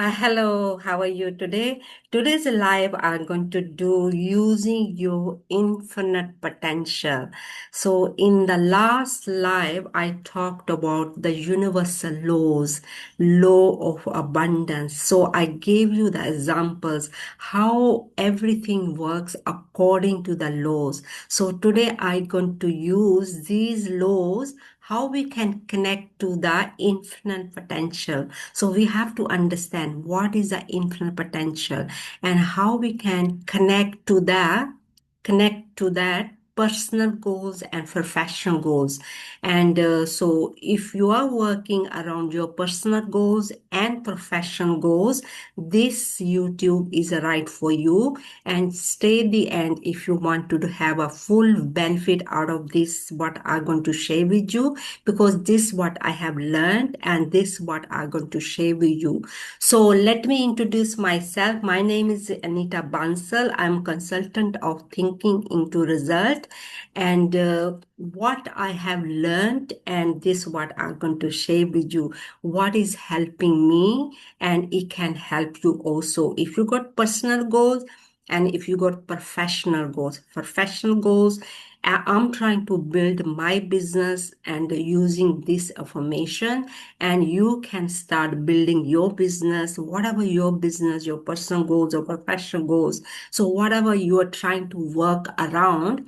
Hello, how are you today? Today's live I'm going to do using your infinite potential. So, in the last live, I talked about the universal laws, law of abundance. So, I gave you the examples how everything works according to the laws. So, today I'm going to use these laws how we can connect to the infinite potential. So we have to understand what is the infinite potential and how we can connect to that personal goals and professional goals. And so if you are working around your personal goals and professional goals, this YouTube is right for you. And stay the end if you want to have a full benefit out of this what I'm going to share with you, because this is what I have learned and this is what I'm going to share with you. So let me introduce myself. My name is Anita Bansal. I'm consultant of thinking into result, and what I have learned and this what I'm going to share with you, what is helping me, and it can help you also if you got personal goals and if you got professional goals. I'm trying to build my business and using this information, and you can start building your business, whatever your business, your personal goals or professional goals. So whatever you are trying to work around,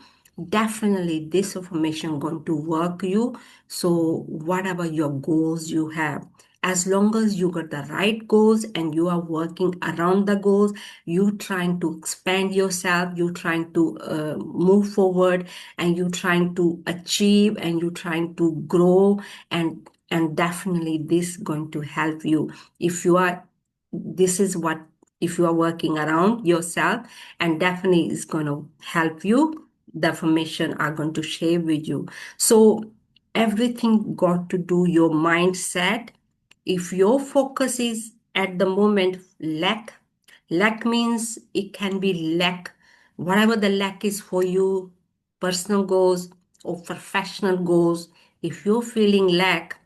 definitely this information going to work you. So whatever your goals you have, as long as you got the right goals and you are working around the goals, you trying to expand yourself, you trying to move forward, and you trying to achieve and you trying to grow, and definitely this going to help you. If you are this is what if you are working around yourself, and definitely is going to help you, the information I'm going to share with you. So everything got to do your mindset. If your focus is at the moment lack means it can be lack, whatever the lack is for you, personal goals or professional goals. If you're feeling lack,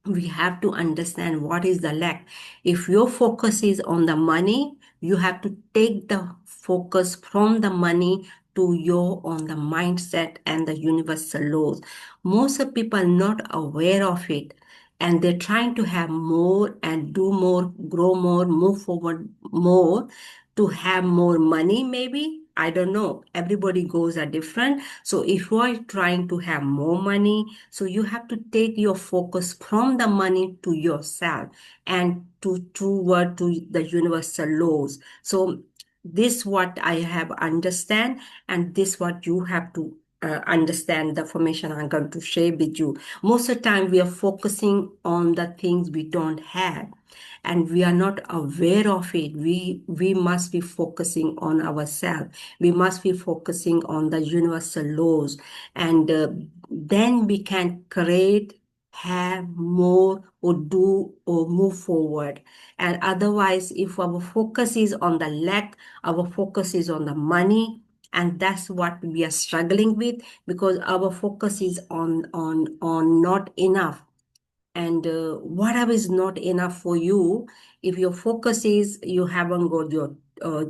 we have to understand what is the lack. If your focus is on the money, you have to take the focus from the money to your on the mindset and the universal laws. Most of people are not aware of it, and they're trying to have more and do more, grow more, move forward more, to have more money maybe. I don't know, everybody goals are different. So if you are trying to have more money, so you have to take your focus from the money to yourself and to toward to the universal laws. So this what I have understand, and this what you have to understand the information I'm going to share with you. Most of the time we are focusing on the things we don't have, and we are not aware of it. We must be focusing on ourselves. We must be focusing on the universal laws, and then we can create, have more, or do or move forward. And otherwise, if our focus is on the lack, our focus is on the money, and that's what we are struggling with, because our focus is on not enough. And whatever is not enough for you, if your focus is you haven't got your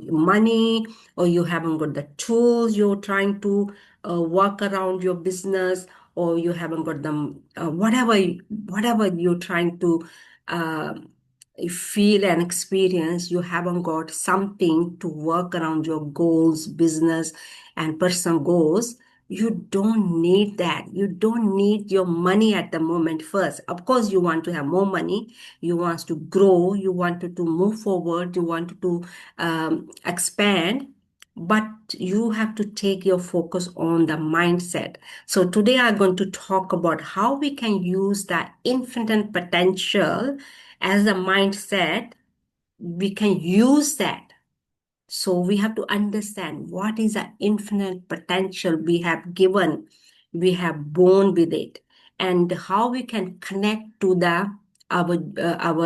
money, or you haven't got the tools, you're trying to work around your business, or you haven't got them, whatever you're trying to uh, feel and experience, you haven't got something to work around your goals, business and personal goals. You don't need that. You don't need your money at the moment first. Of course, you want to have more money. You want to grow. You want to move forward. You want to expand. But you have to take your focus on the mindset. So today I'm going to talk about how we can use that infinite potential as a mindset. We can use that. So we have to understand what is the infinite potential we have given, we have born with it, and how we can connect to the our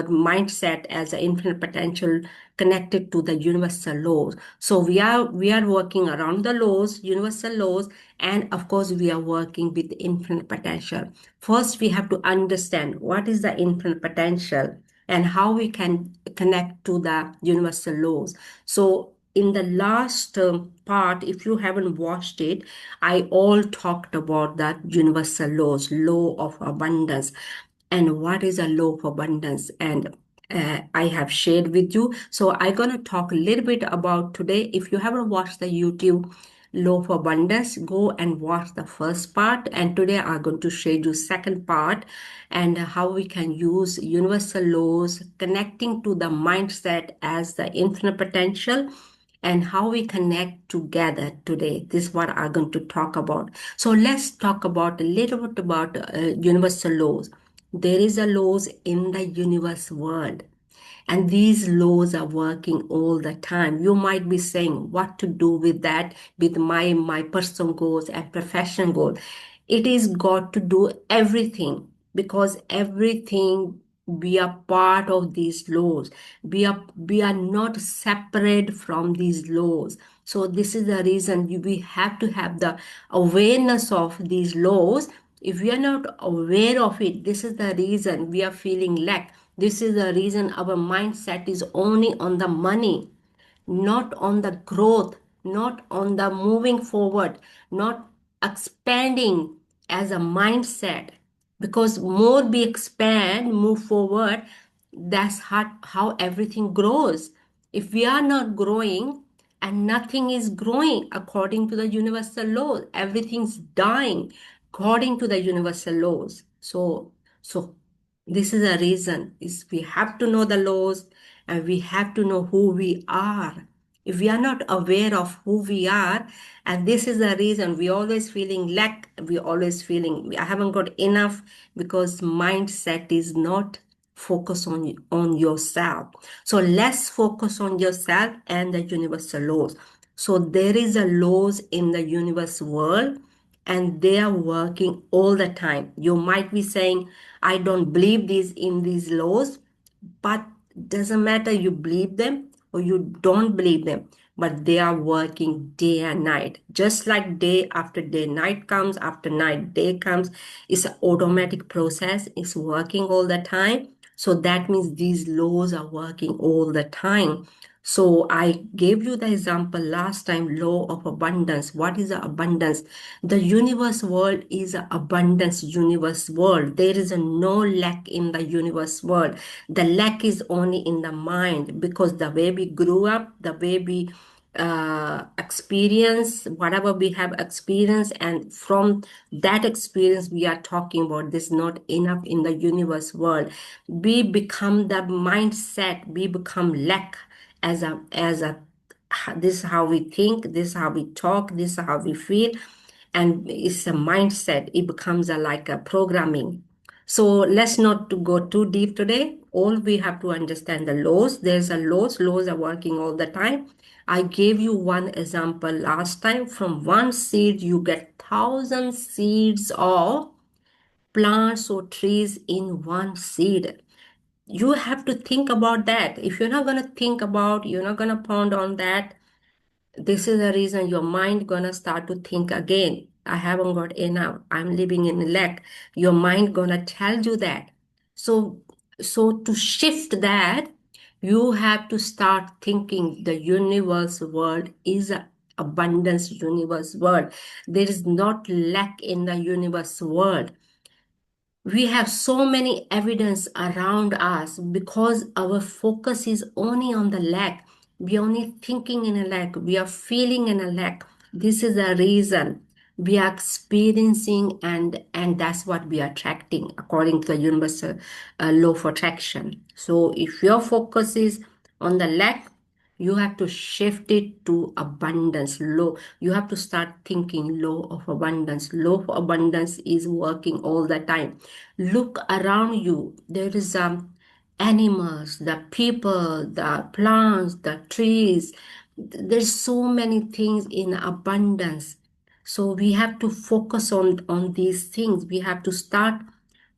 mindset as an infinite potential connected to the universal laws. So we are working around the laws, universal laws, and of course we are working with infinite potential. First, we have to understand what is the infinite potential. and how we can connect to the universal laws. So in the last part, if you haven't watched it, I all talked about that universal laws, law of abundance, and what is a law of abundance. And I have shared with you. So I'm going to talk a little bit about today. If you haven't watched the YouTube law of abundance, go and watch the first part. And today I'm going to share you second part, and how we can use universal laws connecting to the mindset as the infinite potential, and how we connect together today. This is what I'm going to talk about. So let's talk about a little bit about universal laws. There is a laws in the universe world, and these laws are working all the time. You might be saying, what to do with that, with my personal goals and professional goals? It is got to do everything, because everything, we are part of these laws. We are not separate from these laws. So this is the reason we have to have the awareness of these laws. If we are not aware of it, this is the reason we are feeling lack. This is the reason our mindset is only on the money, not on the growth, not on the moving forward, not expanding as a mindset. Because more we expand, move forward, that's how everything grows. If we are not growing, and nothing is growing according to the universal laws, everything's dying according to the universal laws. So this is a reason is we have to know the laws, and we have to know who we are. If we are not aware of who we are, and this is the reason we always feeling lack, we always feeling I haven't got enough, because mindset is not focus on yourself. So let's focus on yourself and the universal laws. So there is a laws in the universe world, and they are working all the time. You might be saying, I don't believe these in these laws, but doesn't matter you believe them or you don't believe them, but they are working day and night, just like day after day, night comes after night, day comes. It's an automatic process. It's working all the time. So that means these laws are working all the time. So I gave you the example last time, law of abundance. What is the abundance? The universe world is an abundance universe world. There is a no lack in the universe world. The lack is only in the mind, because the way we grew up, the way we experience whatever we have experienced, and from that experience we are talking about this not enough in the universe world. We become the mindset, we become lack as a this is how we think, this is how we talk, this is how we feel, and it's a mindset. It becomes like a programming. So let's not to go too deep today. All we have to understand the laws. There's a laws are working all the time. I gave you one example last time. From one seed you get 1,000 seeds of plants or trees in one seed. You have to think about that. If you're not going to think about, you're not going to ponder on that, this is the reason your mind gonna start to think again. I haven't got enough. I'm living in lack. Your mind gonna tell you that. So, so to shift that, you have to start thinking the universe world is a abundance universe world. There is not lack in the universe world. We have so many evidence around us, because our focus is only on the lack. We are only thinking in a lack, we are feeling in a lack. This is the reason we are experiencing, and that's what we are attracting according to the universal law of attraction. So if your focus is on the lack, you have to shift it to abundance law. You have to start thinking law of abundance. Law of abundance is working all the time. Look around you. There is animals, the people, the plants, the trees. There's so many things in abundance. So we have to focus on these things. We have to start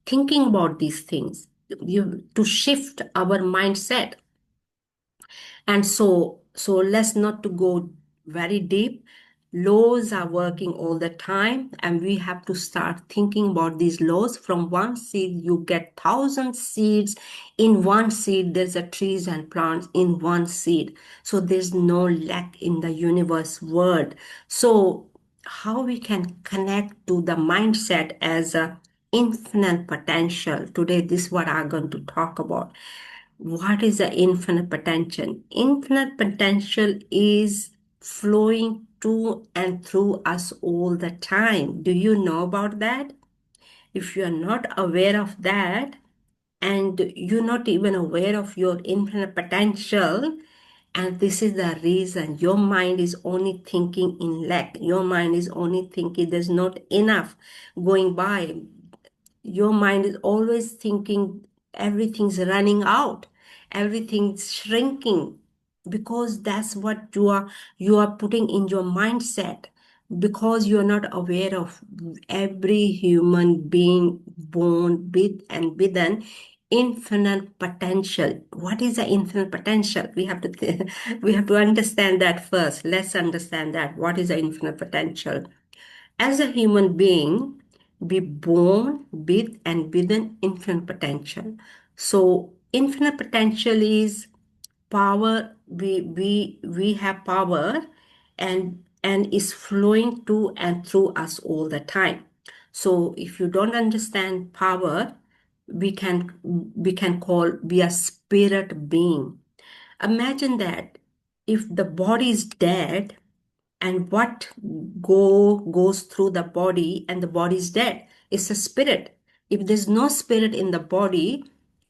thinking about these things. To shift our mindset. And so let's not to go very deep. Laws are working all the time, and we have to start thinking about these laws. From one seed, you get thousand seeds. In one seed, there's a trees and plants in one seed. So there's no lack in the universe world. So how we can connect to the mindset as a infinite potential? Today, this is what I'm going to talk about. What is the infinite potential? Infinite potential is flowing to and through us all the time. Do you know about that? If you are not aware of that, and you're not even aware of your infinite potential, and this is the reason your mind is only thinking in lack, your mind is only thinking there's not enough going by, your mind is always thinking everything's running out, everything's shrinking, because that's what you are putting in your mindset, because you're not aware of every human being born with and within infinite potential. What is the infinite potential? We have to we have to understand that first. Let's understand that. What is the infinite potential? As a human being, be born with and within infinite potential. So infinite potential is power. We have power, and is flowing to and through us all the time. So if you don't understand power, we can call we a spirit being. Imagine that if the body is dead, and what goes through the body, and the body is dead, it's a spirit. If there's no spirit in the body,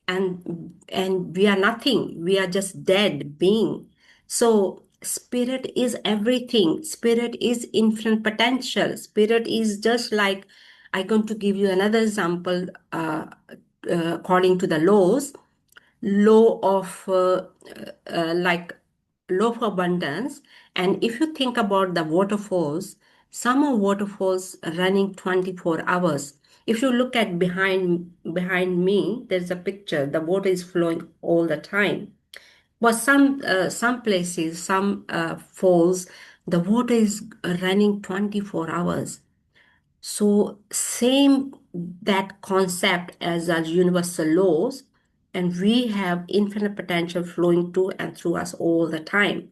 and we are nothing, we are just dead being. So spirit is everything. Spirit is infinite potential. Spirit is just like, I'm going to give you another example. According to the law of like law of abundance. And if you think about the waterfalls, some are waterfalls running 24 hours. If you look at behind me, there's a picture, the water is flowing all the time. But some places, some falls, the water is running 24 hours. So same that concept as our universal laws, and we have infinite potential flowing to and through us all the time.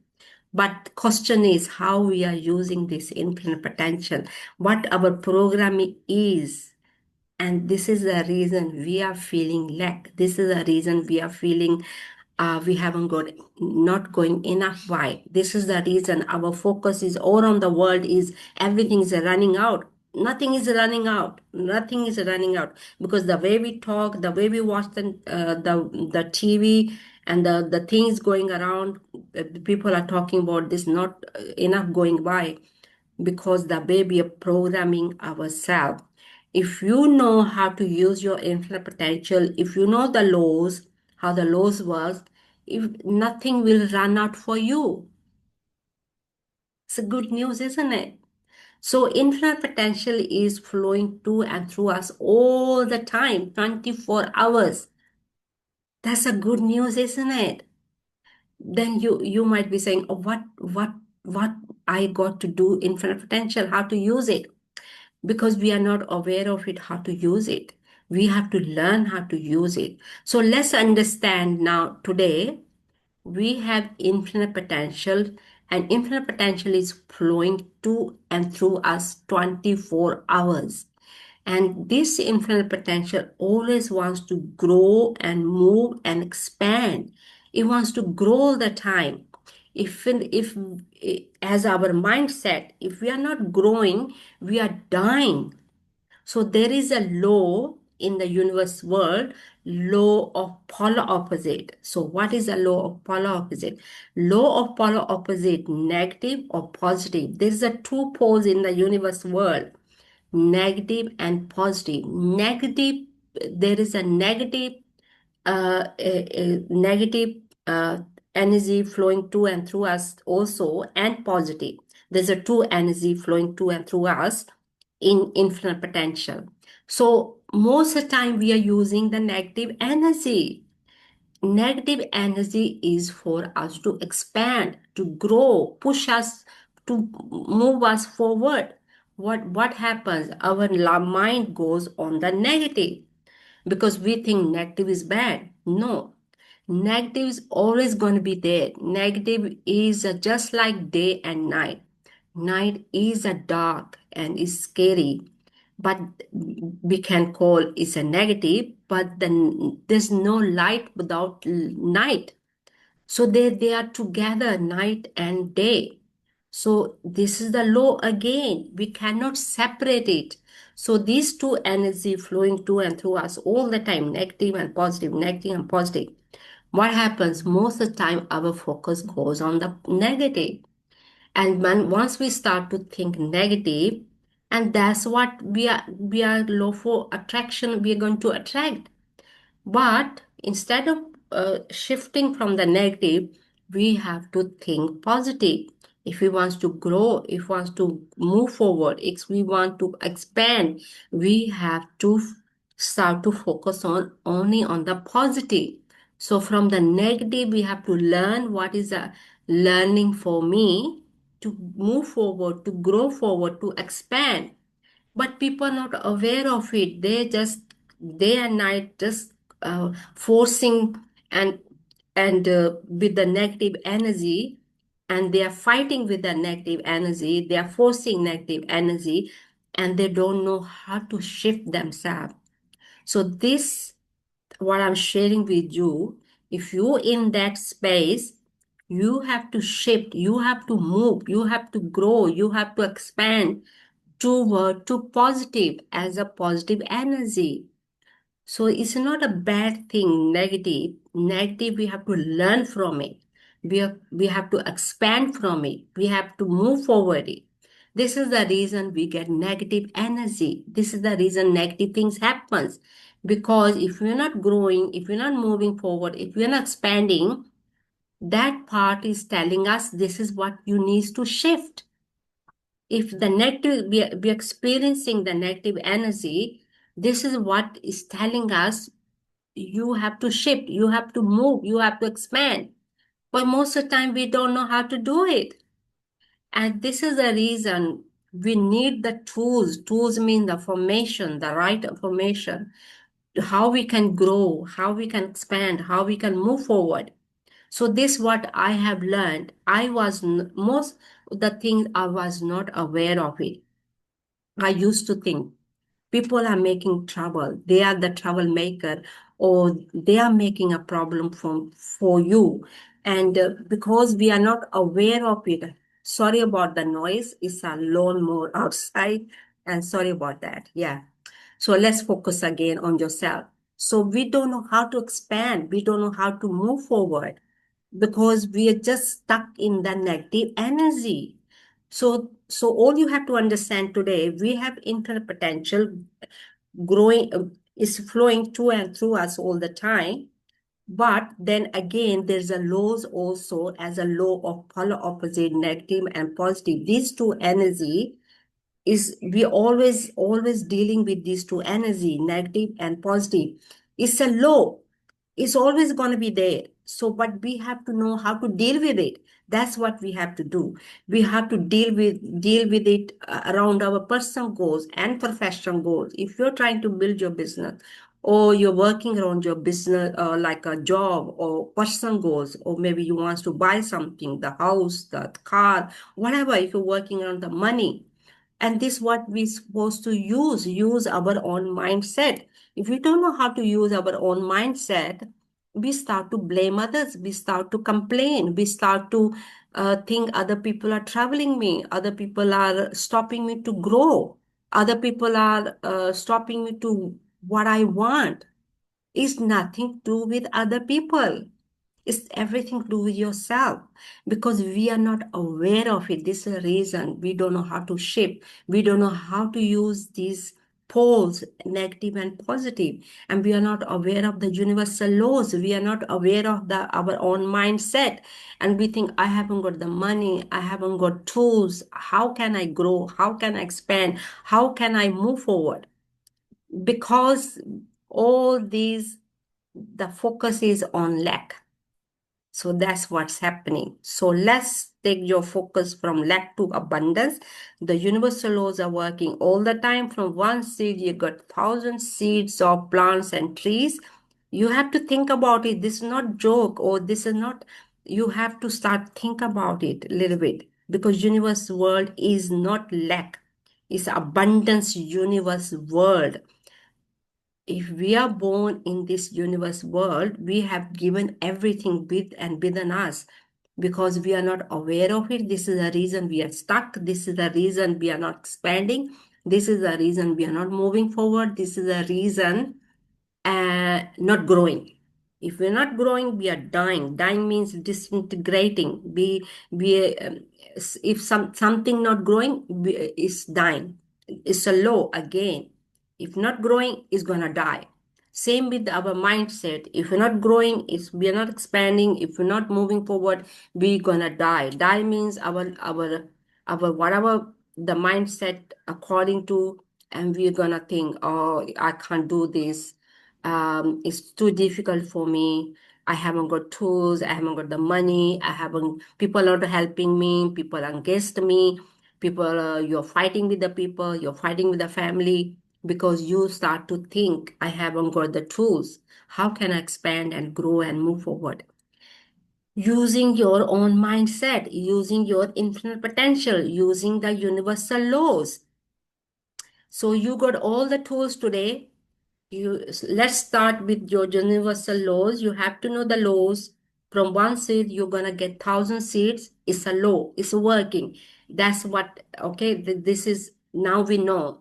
But question is how we are using this infinite potential, what our programming is. And this is the reason we are feeling lack. This is the reason we are feeling we haven't got not going enough. Why? This is the reason our focus is all on the world, is everything is running out. Nothing is running out. Nothing is running out, because the way we talk, the way we watch the TV, and the things going around, people are talking about this not enough going by, because the way we are programming ourselves. If you know how to use your infinite potential, if you know the laws, how the laws work, if nothing will run out for you. It's a good news, isn't it? So infinite potential is flowing to and through us all the time, 24 hours. That's a good news, isn't it? Then you might be saying, oh, what I got to do infinite potential, how to use it? Because we are not aware of it, how to use it. We have to learn how to use it. So let's understand now today we have infinite potential, and infinite potential is flowing to and through us 24 hours. And this infinite potential always wants to grow and move and expand. It wants to grow all the time. If as our mindset, if we are not growing, we are dying. So there is a law in the universe world, law of polar opposite. So what is the law of polar opposite? Law of polar opposite, negative or positive. There is a two poles in the universe world, negative and positive. Negative, there is a negative, negative energy flowing to and through us also, and positive. There's a two energy flowing to and through us in infinite potential. So most of the time we are using the negative energy. Negative energy is for us to expand, to grow, push us to move us forward. What happens? Our mind goes on the negative because we think negative is bad. No, negative is always going to be there. Negative is just like day and night. Night is a dark and is scary, but we can call it's a negative, but then there's no light without night. So they are together night and day. So this is the law again. We cannot separate it. So these two energy flowing to and through us all the time, negative and positive, negative and positive. What happens most of the time? Our focus goes on the negative, and once we start to think negative, and that's what we are law for attraction. We are going to attract. But instead of shifting from the negative, we have to think positive. If we want to grow, if we want to move forward, if we want to expand, we have to start to focus on only on the positive. So from the negative, we have to learn what is a learning for me to move forward, to grow forward, to expand. But people are not aware of it. They just day and night just forcing and with the negative energy, and they are fighting with the negative energy. They are forcing negative energy, and they don't know how to shift themselves. So this what I'm sharing with you. If you in that space, you have to shift, you have to move, you have to grow, you have to expand toward to positive as a positive energy. So it's not a bad thing, negative. Negative, we have to learn from it. We have to expand from it. We have to move forward it. This is the reason we get negative energy. This is the reason negative things happens. Because if we're not growing, if we're not moving forward, if we're not expanding, that part is telling us this is what you need to shift. If the negative we're experiencing the negative energy, this is what is telling us you have to shift, you have to move, you have to expand. But most of the time we don't know how to do it, and this is the reason we need the tools mean the formation, the right information, how we can grow, how we can expand, how we can move forward. So this what I have learned. I was most the things I was not aware of it. I used to think people are making trouble. They are the troublemaker, or they are making a problem for you. And because we are not aware of it, sorry about the noise. It's a lawnmower outside. And sorry about that. Yeah. So let's focus again on yourself. So we don't know how to expand. We don't know how to move forward because we are just stuck in the negative energy. So all you have to understand today, we have infinite potential growing, is flowing to and through us all the time. But then again, there's a laws also as a law of polar opposite, negative and positive. These two energy is we always dealing with these two energy, negative and positive. It's a law. It's always going to be there. So but we have to know how to deal with it. That's what we have to do. We have to deal with it around our personal goals and professional goals. If you're trying to build your business, or you're working around your business, like a job or personal goals, or maybe you want to buy something, the house, the car, whatever. If you're working around the money, and this what we supposed to use our own mindset. If we don't know how to use our own mindset, we start to blame others, we start to complain, we start to think other people are troubling me, other people are stopping me to grow, other people are stopping me to what I want. It's nothing to do with other people. It's everything to do with yourself, because we are not aware of it. This is the reason we don't know how to shift. We don't know how to use these poles, negative and positive, and we are not aware of the universal laws. We are not aware of our own mindset, and we think I haven't got the money, I haven't got tools. How can I grow? How can I expand? How can I move forward? Because all these the focus is on lack. So that's what's happening. So let's take your focus from lack to abundance. The universal laws are working all the time. From one seed, you got thousand seeds of plants and trees. You have to think about it. This is not joke, or this is not, you have to start think about it a little bit, because universe world is not lack. It's abundance universe world. If we are born in this universe world, we have given everything with and within us, because we are not aware of it. This is the reason we are stuck. This is the reason we are not expanding. This is the reason we are not moving forward. This is the reason not growing. If we're not growing, we are dying. Dying means disintegrating. If something not growing is dying. It's a law again. If not growing, it's gonna die. Same with our mindset. If we're not growing, if we are not expanding, if we're not moving forward, we're gonna die. Die means our whatever the mindset according to, and we're gonna think, oh, I can't do this, it's too difficult for me. I haven't got tools, I haven't got the money, I haven't, people are not helping me, people are against me, people, you're fighting with the people, you're fighting with the family, because you start to think, I haven't got the tools. How can I expand and grow and move forward? Using your own mindset, using your infinite potential, using the universal laws. So you got all the tools today. Let's start with your universal laws. You have to know the laws. From one seed, you're gonna get thousand seeds. It's a law. It's working. That's what. Okay. This is now we know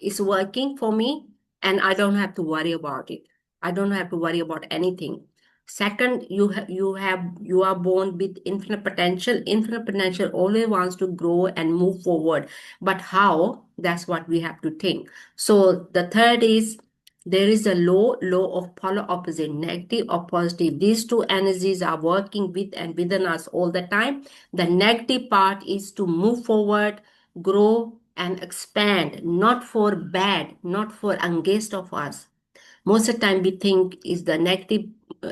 it's working for me, and I don't have to worry about it. I don't have to worry about anything. Second, you are born with infinite potential. Infinite potential always wants to grow and move forward. But how? That's what we have to think. So the third is, there is a law of polar opposite, negative or positive. These two energies are working with and within us all the time. The negative part is to move forward, grow and expand, not for bad, not for against of us. Most of the time we think is the negative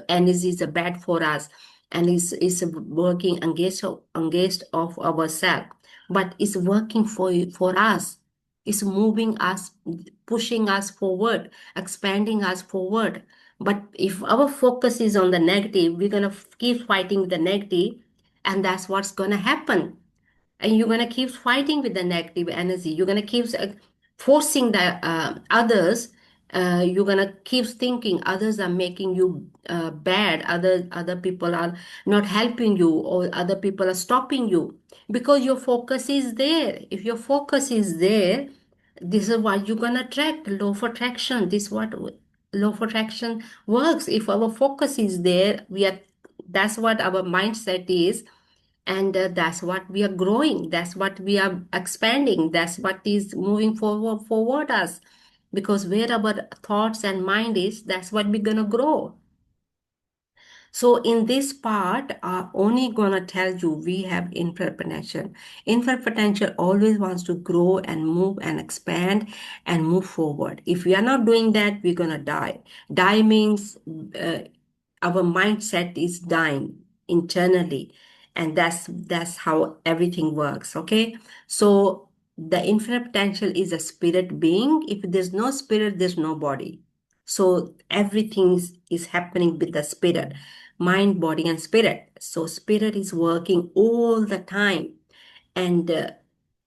energies are bad for us, and is working against of ourselves, but it's working for us. It's moving us, pushing us forward, expanding us forward. But if our focus is on the negative, we're gonna keep fighting the negative, and that's what's gonna happen. And you're going to keep fighting with the negative energy. You're going to keep forcing the others. You're going to keep thinking others are making you bad, other people are not helping you, or other people are stopping you, because your focus is there. If your focus is there, this is what you're going to attract. Law of attraction, this is what law of attraction works. If our focus is there, we are, that's what our mindset is, and that's what we are growing, that's what we are expanding, that's what is moving forward us, because where our thoughts and mind is, that's what we're gonna grow. So in this part, I'm only gonna tell you we have infinite potential. Infinite potential always wants to grow and move and expand and move forward. If we are not doing that, we're gonna die. Die means uh, our mindset is dying internally, and that's how everything works. Okay, so the infinite potential is a spirit being. If there's no spirit, there's no body. So everything is happening with the spirit, mind, body, and spirit. So spirit is working all the time, and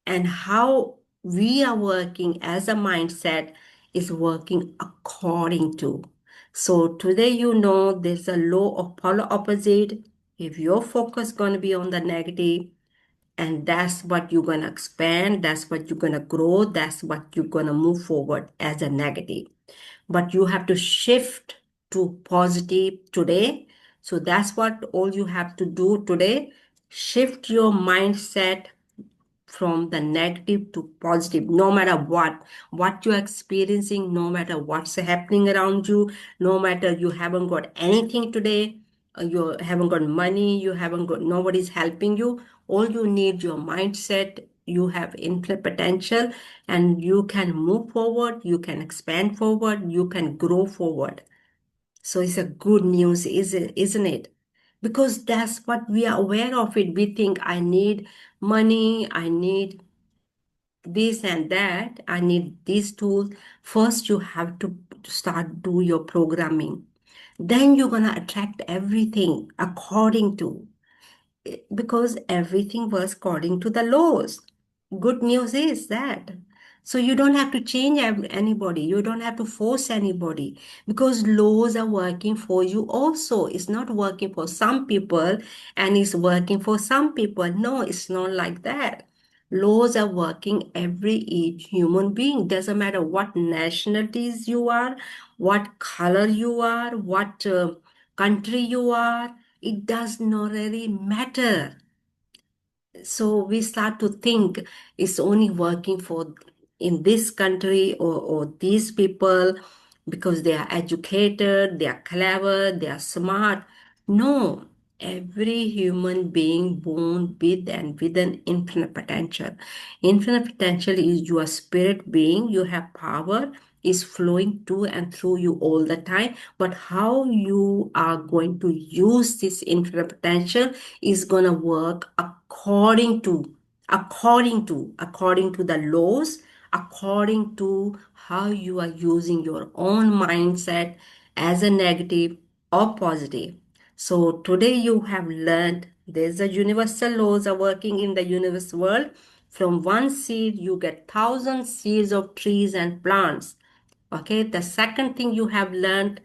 and how we are working as a mindset is working according to. So today, you know, there's a law of polar opposite. If your focus going to be on the negative, and that's what you're going to expand, that's what you're going to grow, that's what you're going to move forward as a negative. But you have to shift to positive today. So that's what all you have to do today. Shift your mindset from the negative to positive, no matter what you're experiencing, no matter what's happening around you, no matter you haven't got anything today, you haven't got money, you haven't got, nobody's helping you. All you need your mindset. You have infinite potential, and you can move forward, you can expand forward, you can grow forward. So it's a good news, isn't it? because that's what we are aware of it. We think I need money, I need this and that, I need these tools. First, you have to start do your programming. Then you're gonna attract everything according to, because everything was according to the laws. Good news is that. So you don't have to change anybody. You don't have to force anybody, because laws are working for you also. It's not working for some people and it's working for some people. No, it's not like that. Laws are working every each human being. Doesn't matter what nationalities you are, what color you are, what country you are. It does not really matter. So we start to think it's only working for in this country, or these people because they are educated, they are clever, they are smart. No, every human being born with and with an infinite potential. Infinite potential is your spirit being. You have power is flowing to and through you all the time. But how you are going to use this infinite potential is going to work according to the laws, according to how you are using your own mindset as a negative or positive. So today you have learned there's a universal laws are working in the universe world. From one seed you get thousand seeds of trees and plants. Okay, the second thing you have learned,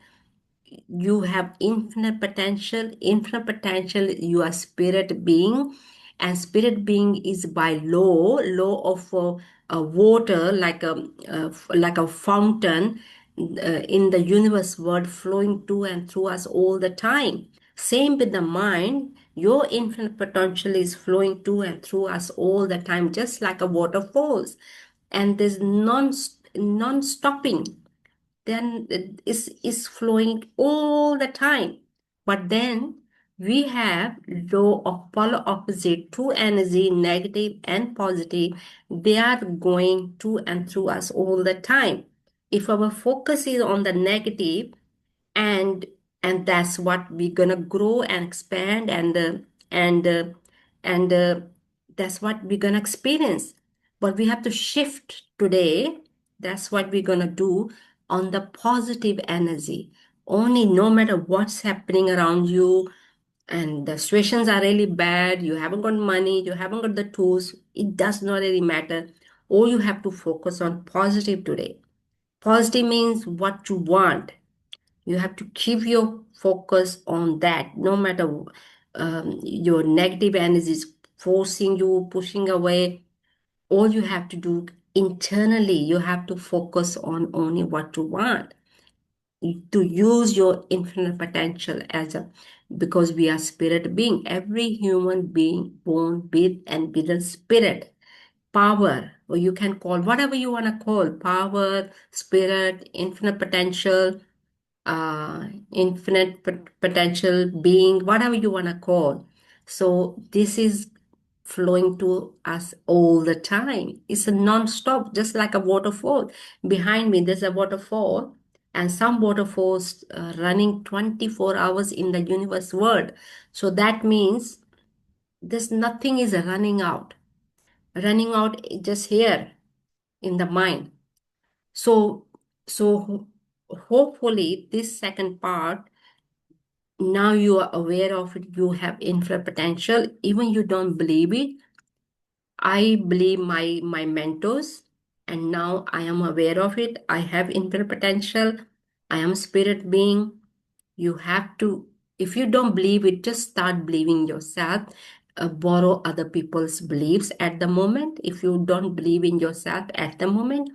you have infinite potential. You are spirit being, and spirit being is by law of water, like a fountain in the universe world, flowing to and through us all the time. Same with the mind. Your infinite potential is flowing to and through us all the time, just like a waterfalls, and there's non-stopping. Then it is flowing all the time. But then we have law of polar opposite, two energy, negative and positive. They are going to and through us all the time. If our focus is on the negative, and that's what we're gonna grow and expand, and and that's what we're gonna experience. But we have to shift today. That's what we're gonna do, on the positive energy only. No matter what's happening around you, and the situations are really bad, you haven't got money, you haven't got the tools, it does not really matter. All you have to focus on positive today. Positive means what you want. You have to keep your focus on that. No matter your negative energy is forcing you, pushing away, all you have to do internally, you have to focus on only what you want, to use your infinite potential as a, because we are spirit being. Every human being born with and with a spirit power, or you can call whatever you want to call, power, spirit, infinite potential, potential being, whatever you want to call. So this is flowing to us all the time. It's a non-stop, just like a waterfall. Behind me, there's a waterfall, and some waterfalls running 24 hours in the universe world. So that means there's nothing is running out just here in the mind. So, hopefully this second part, now you are aware of it, you have infinite potential. Even you don't believe it, I believe my mentors, and now I am aware of it. I have infinite potential. I am spirit being. You have to, if you don't believe it, just start believing yourself. Borrow other people's beliefs at the moment if you don't believe in yourself at the moment.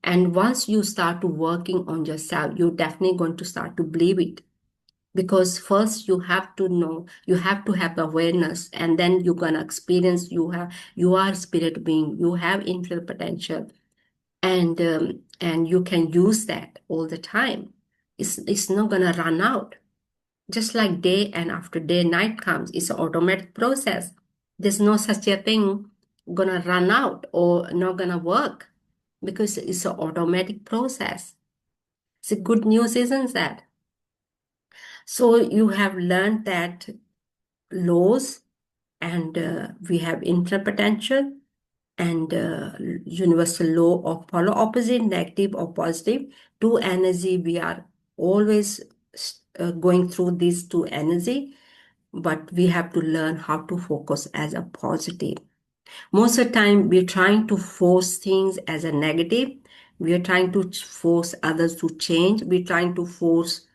And once you start to working on yourself, you're definitely going to start to believe it. Because first you have to know, you have to have awareness, and then you're gonna experience, you are spirit being, you have infinite potential, and you can use that all the time. It's not gonna run out. Just like day and after day, night comes, it's an automatic process. There's no such a thing gonna run out or not gonna work, because it's an automatic process. It's a good news, isn't that? So you have learned that laws, and we have infinite potential and universal law of polar opposite, negative or positive. Two energy, we are always going through these two energy, but we have to learn how to focus as a positive. Most of the time, we're trying to force things as a negative. We are trying to force others to change. We're trying to force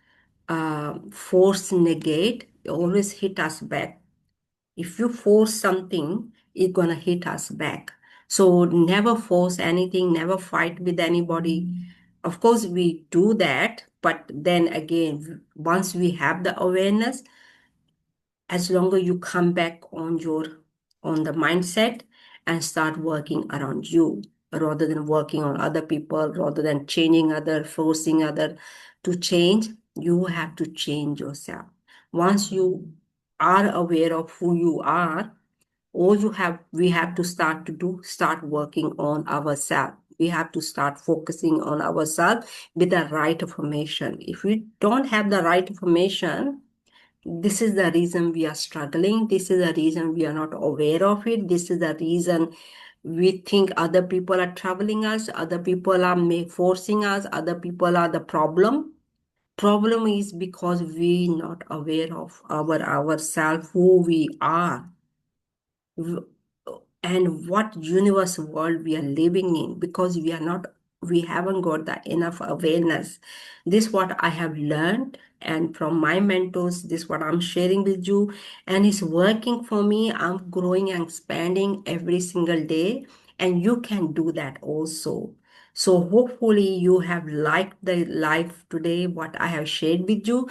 negate. It always hit us back. If you force something, it's gonna hit us back. So never force anything, never fight with anybody. Of course, we do that, but then again, once we have the awareness, as long as you come back on the mindset and start working around you rather than working on other people, rather than changing other, forcing other to change, you have to change yourself. Once you are aware of who you are, all you have we have to start working on ourselves. We have to start focusing on ourselves with the right information. If we don't have the right information, this is the reason we are struggling. This is the reason we are not aware of it. This is the reason we think other people are troubling us, other people are forcing us, other people are the problem. Problem is because we not aware of ourselves, who we are w- and what universe world we are living in, because we haven't got that enough awareness. This what I have learned, and from my mentors, this what I'm sharing with you, and it's working for me. I'm growing and expanding every single day, and you can do that also. So hopefully you have liked the life today, what I have shared with you.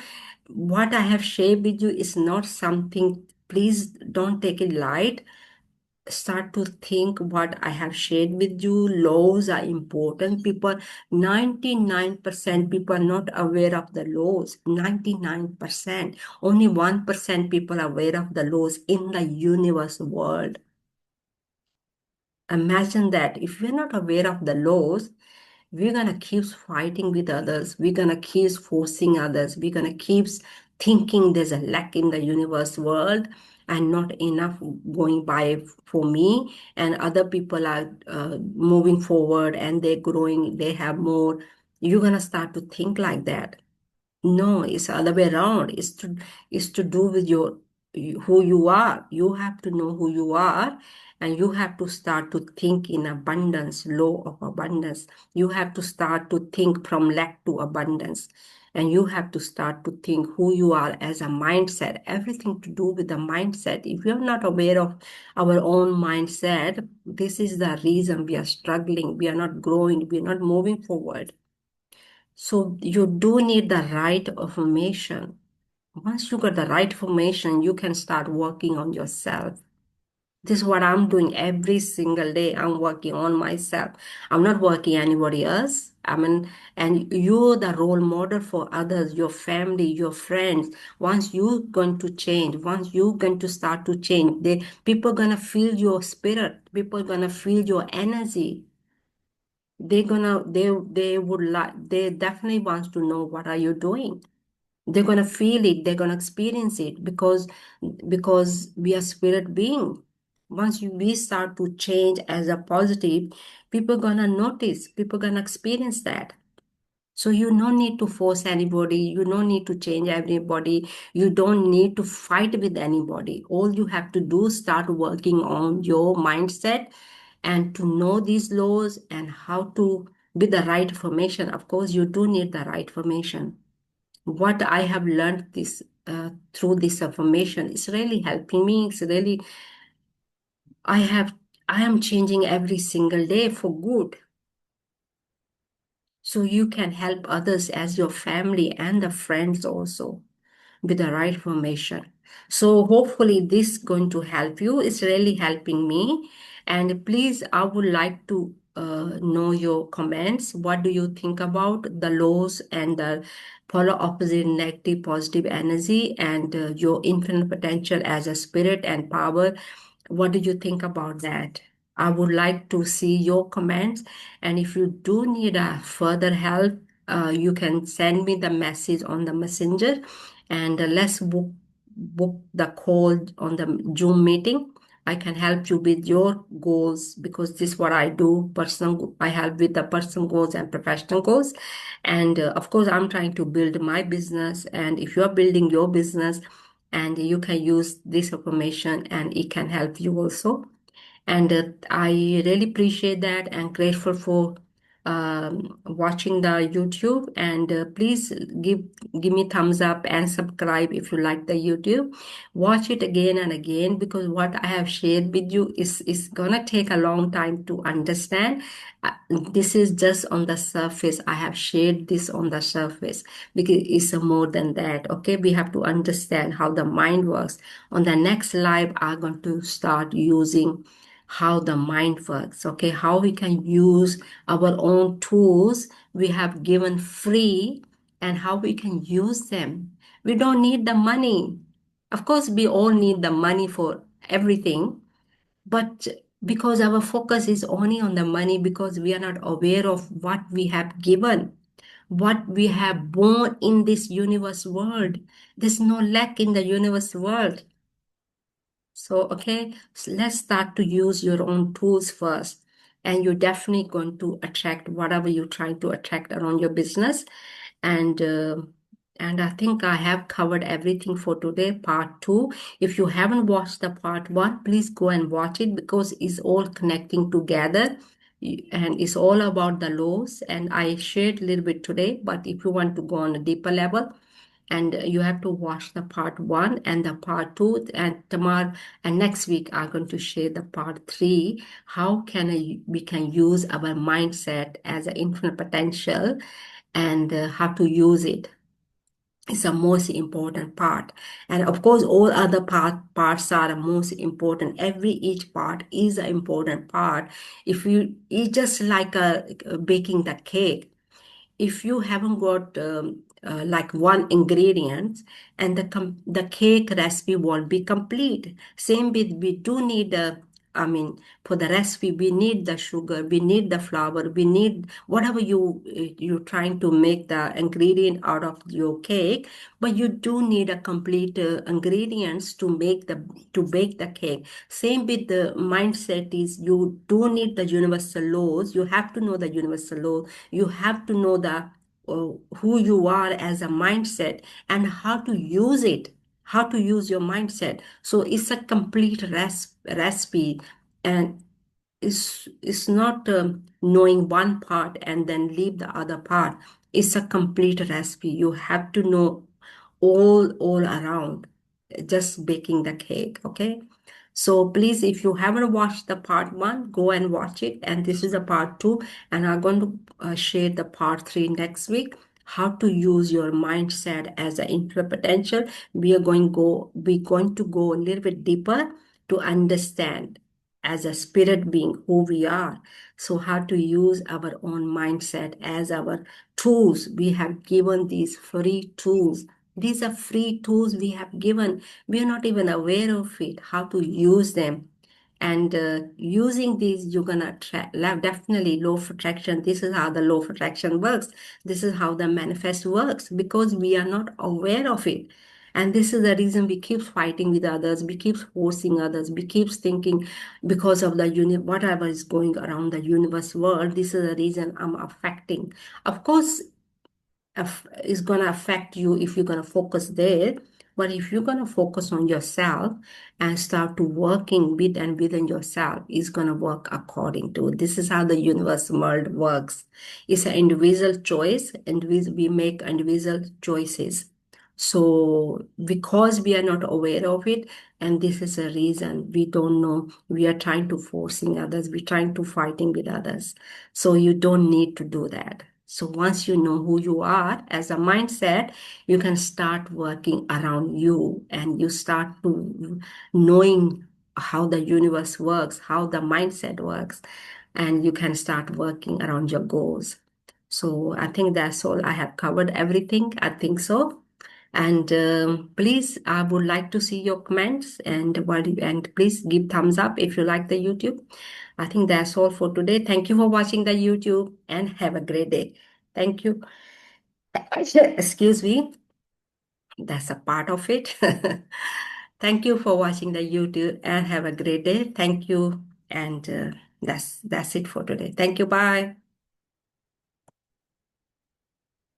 What I have shared with you is not something, please don't take it light. Start to think what I have shared with you. Laws are important. People, 99% people are not aware of the laws. 99%. Only 1% people are aware of the laws in the universe world. Imagine that if we're not aware of the laws, we're going to keep fighting with others. We're going to keep forcing others. We're going to keep thinking there's a lack in the universe world and not enough going by for me. And other people are moving forward and they're growing, they have more. You're going to start to think like that. No, it's the other way around. It's to do with who you are. You have to know who you are, and you have to start to think in abundance, law of abundance. You have to start to think from lack to abundance. And you have to start to think who you are as a mindset, everything to do with the mindset. If you're not aware of our own mindset, this is the reason we are struggling, we are not growing, we are not moving forward. So you do need the right information. Once you got the right information, you can start working on yourself. This is what I'm doing every single day. I'm working on myself. I'm not working anybody else. And you're the role model for others, your family, your friends. Once you're going to change, once you're going to start to change, people gonna feel your spirit. People gonna feel your energy. They definitely wants to know what are you doing. They're gonna feel it, they're gonna experience it, because we are spirit being. Once we start to change as a positive, people gonna notice, people gonna experience that. So you don't need to force anybody, you don't need to change everybody, you don't need to fight with anybody. All you have to do is start working on your mindset and to know these laws and how to, with the right information. Of course, you do need the right information. What I have learned this through this information is really helping me. It's really, I have, I am changing every single day for good. So you can help others as your family and the friends also with the right information. So hopefully this going to help you. It's really helping me. And please, I would like to know your comments. What do you think about the laws and the polar opposite, negative, positive energy, and your infinite potential as a spirit and power? What do you think about that? I would like to see your comments. And if you do need further help, you can send me the message on the messenger, and let's book book the call on the Zoom meeting. I can help you with your goals because this is what I do. I help with the personal goals and professional goals. And of course, I'm trying to build my business. And if you're building your business, and you can use this information and it can help you also. And I really appreciate that and grateful for watching the YouTube. And please give give me thumbs up and subscribe if you like the YouTube. Watch it again and again because what I have shared with you is gonna take a long time to understand. This is just on the surface. I have shared this on the surface because it's more than that. Okay, we have to understand how the mind works. On the next live, I'm going to start using how the mind works, okay, how we can use our own tools we have given free and how we can use them. We don't need the money. Of course, we all need the money for everything, but because our focus is only on the money, because we are not aware of what we have given, what we have born in this universe world. There's no lack in the universe world. So, okay, so let's start to use your own tools first. And you're definitely going to attract whatever you're trying to attract around your business. And and I think I have covered everything for today, part two. If you haven't watched the part one, please go and watch it because it's all connecting together. And it's all about the laws. And I shared a little bit today, but if you want to go on a deeper level, and you have to watch the part one and the part two, and tomorrow and next week I'm going to share the part three. How can we can use our mindset as an infinite potential, and how to use it is the most important part. And of course all other parts are the most important. Every each part is an important part. If you it's just like baking the cake. If you haven't got like one ingredient, and the cake recipe won't be complete. Same with, we do need I mean, for the recipe we need the sugar, we need the flour, we need whatever you're trying to make the ingredient out of your cake. But you do need a complete ingredients to make the to bake the cake. Same with the mindset, is you do need the universal laws. You have to know the universal law. You have to know the who you are as a mindset and how to use it, how to use your mindset. So it's a complete recipe, and it's not knowing one part and then leave the other part. It's a complete recipe. You have to know all around, just baking the cake. Okay, so please, if you haven't watched the part one, go and watch it. And this is a part two, and I'm going to share the part three next week. How to use your mindset as an infinite potential. We're going to go a little bit deeper to understand as a spirit being who we are. So how to use our own mindset as our tools. We have given these free tools. These are free tools we have given. We are not even aware of it, how to use them. And using these, you're gonna attract, definitely law of attraction. This is how the law of attraction works. This is how the manifest works because we are not aware of it. And this is the reason we keep fighting with others, we keep forcing others, we keep thinking because of the whatever is going around the universe world. This is the reason I'm affecting. Of course, is going to affect you if you're going to focus there. But if you're going to focus on yourself and start to working with and within yourself, it's going to work according to. This is how the universe world works. It's an individual choice, and we make individual choices. So because we are not aware of it, and this is a reason we don't know, we are trying to forcing others, we're trying to fighting with others. So you don't need to do that. So once you know who you are as a mindset, you can start working around you, and you start to knowing how the universe works, how the mindset works, and you can start working around your goals. So I think that's all. I have covered everything. I think so. And please, I would like to see your comments, and and please give thumbs up if you like the YouTube. I think that's all for today. Thank you for watching the YouTube, and have a great day. Thank you. Excuse me. That's a part of it. Thank you for watching the YouTube and have a great day. Thank you. And that's it for today. Thank you. Bye.